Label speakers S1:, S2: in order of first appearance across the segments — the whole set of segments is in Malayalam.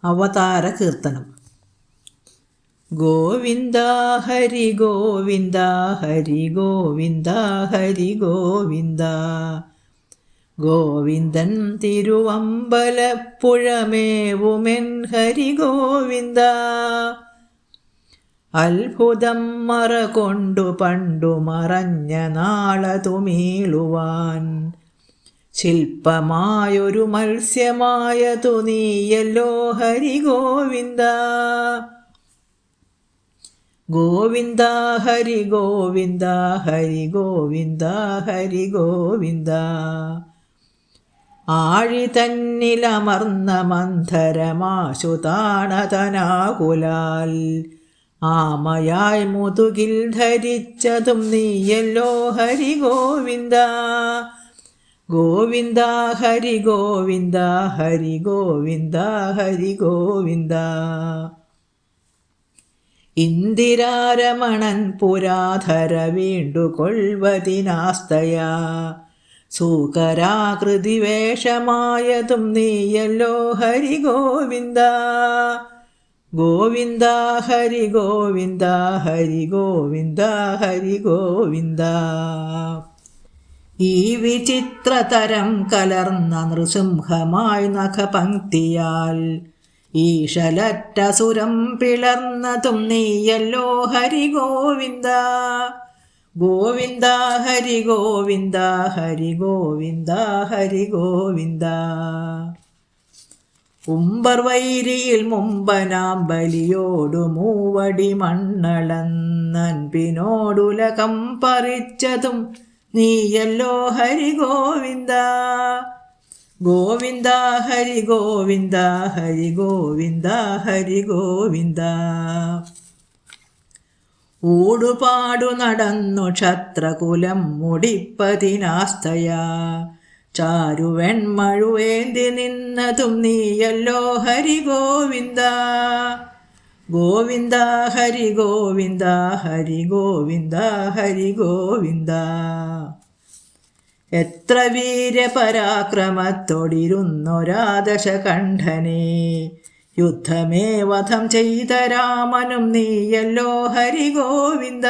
S1: അവതാര കീർത്തനം. ഗോവിന്ദ ഹരി ഗോവിന്ദ ഹരി ഗോവിന്ദ ഹരി ഗോവിന്ദ. ഗോവിന്ദൻ തിരുവമ്പലപ്പുഴമേവുമെൻ ഹരി ഗോവിന്ദ. അത്ഭുതം മറ കൊണ്ടു പണ്ടു മറഞ്ഞ നാളതു മീളുവാൻ ശില്പമായൊരു മത്സ്യമായതു നീയല്ലോ ഹരി ഗോവിന്ദ. ഗോവിന്ദ ഹരി ഗോവിന്ദ ഹരി ഗോവിന്ദ ഹരി ഗോവിന്ദ. ആഴി തന്നിലമർന്ന മന്ധരമാശു താണതനാകുലാൽ ആമയായി മുതുകിൽ ധരിച്ചതും നീയല്ലോ ഹരി ഗോവിന്ദ. ഗോവിന്ദ ഹരി ഗോവിന്ദ ഹരി ഗോവിന്ദ ഹരി ഗോവിന്ദ. ഇന്ദിരാരമണൻ പുരാധര വീണ്ടുകൊള്ളുവതിനാസ്തയാ സൂകരാകൃതി വേഷമായതും നീയല്ലോ ഹരി ഗോവിന്ദ. ഗോവിന്ദ ഹരി ഗോവിന്ദ ഹരി ഗോവിന്ദ ഹരി ഗോവിന്ദ. ഈ വിചിത്രതരം കലർന്ന നൃസിംഹമായി നഖപംക്തിയാൽ ഈശലറ്റസുരം പിളർന്നതും നീയല്ലോ ഹരി ഗോവിന്ദ. ഗോവിന്ദ ഹരി ഗോവിന്ദ ഹരി ഗോവിന്ദ ഹരി ഗോവിന്ദ. ഉമ്പർവൈരിയിൽ മുമ്പനാം ബലിയോടു മൂവടി മണ്ണളന്നൻപിനോടുലകം പറിച്ചതും നീയല്ലോ ഹരി ഗോവിന്ദ. ഗോവിന്ദ ഹരി ഗോവിന്ദ ഹരി ഗോവിന്ദ ഹരി ഗോവിന്ദ. ഊടുപാടു നടന്നു ക്ഷത്രകുലം മുടിപ്പതിനാസ്തയാ ചാരുവെൺമഴുവേന്തി നിന്നതും നീയല്ലോ ഹരി ഗോവിന്ദ. ഗോവിന്ദ ഹരി ഗോവിന്ദ ഹരി ഗോവിന്ദ ഹരി ഗോവിന്ദ. എത്ര വീരപരാക്രമത്തോടിരുന്നൊരാദശകണ്ഠനെ യുദ്ധമേ വധം ചെയ്ത രാമനും നീയല്ലോ ഹരി ഗോവിന്ദ.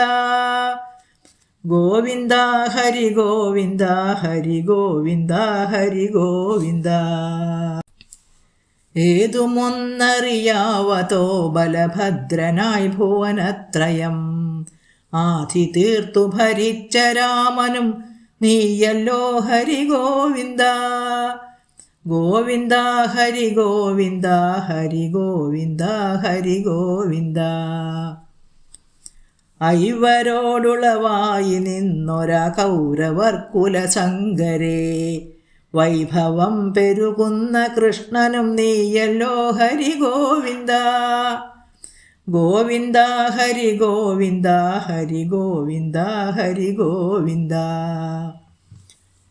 S1: ഗോവിന്ദ ഹരി ഗോവിന്ദ ഹരി ഗോവിന്ദ ഹരി ഗോവിന്ദ. ഏതുമൊന്നറിയാവതോ ബലഭദ്രനായി ഭുവനത്രയം ആധി തീർത്തു ഭരിച്ച രാമനും നീയല്ലോ ഹരി ഗോവിന്ദ. ഗോവിന്ദ ഹരി ഗോവിന്ദ ഹരി ഗോവിന്ദ ഹരി ഗോവിന്ദ. ഐവരോടുളവായി നിന്നൊര കൗരവർ കുലശങ്കരേ വൈഭവം പെരുകുന്ന കൃഷ്ണനും നീയല്ലോ ഹരി ഗോവിന്ദ. ഗോവിന്ദ ഹരി ഗോവിന്ദ ഹരി ഗോവിന്ദ ഹരി ഗോവിന്ദ.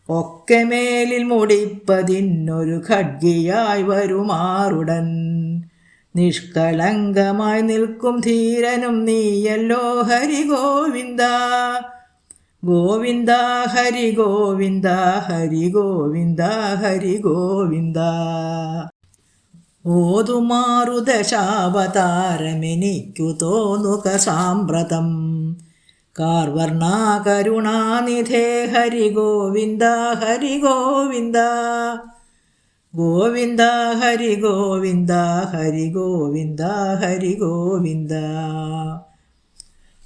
S1: ഒക്കെ മേലിൽ മുടിപ്പതിനൊരു ഖഡ്ഗിയായി വരുമാറുടൻ നിഷ്കളങ്കമായി നിൽക്കും ധീരനും നീയല്ലോ ഹരി ഗോവിന്ദ. ഗോവിന്ദ ഹരി ഗോവിന്ദ ഹരി ഗോവിന്ദ ഹരി ഗോവിന്ദ. ഓതുമാറുദശാവതാരമെനിക്കു തോന്നുക സാമ്പ്രതം കാർവർണാ കരുണാനിധേ ഹരി ഗോവിന്ദ ഹരി ഗോവിന്ദ. ഗോവിന്ദ ഹരി ഗോവിന്ദ ഹരി ഗോവിന്ദ ഹരി ഗോവിന്ദ.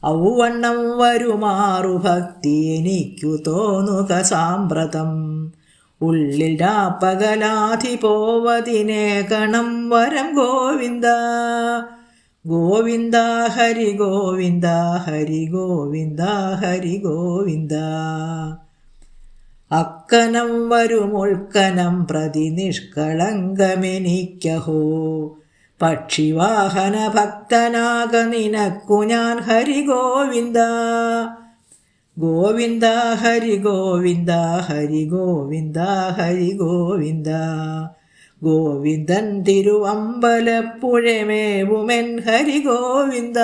S1: ഔവണ്ണം വരുമാറു ഭക്തി എനിക്കു തോന്നുക സാമ്പ്രതം ഉള്ളിൽ രാപ്പകലാധി പോവതിനേകണം വരം ഗോവിന്ദ. ഗോവിന്ദ ഹരി ഗോവിന്ദ ഹരി ഗോവിന്ദ ഹരി ഗോവിന്ദ. അക്കനം വരുമുൾക്കനം പ്രതി നിഷ്കളങ്കമെനിക്കഹോ പക്ഷിവാഹന ഭക്തനാക നിനക്കു ഞാൻ ഹരി ഗോവിന്ദ. ഗോവിന്ദ ഹരി ഗോവിന്ദ ഹരി ഗോവിന്ദ ഹരി ഗോവിന്ദ. ഗോവിന്ദൻ തിരുവമ്പലപ്പുഴമേവുമെൻ ഹരി ഗോവിന്ദ.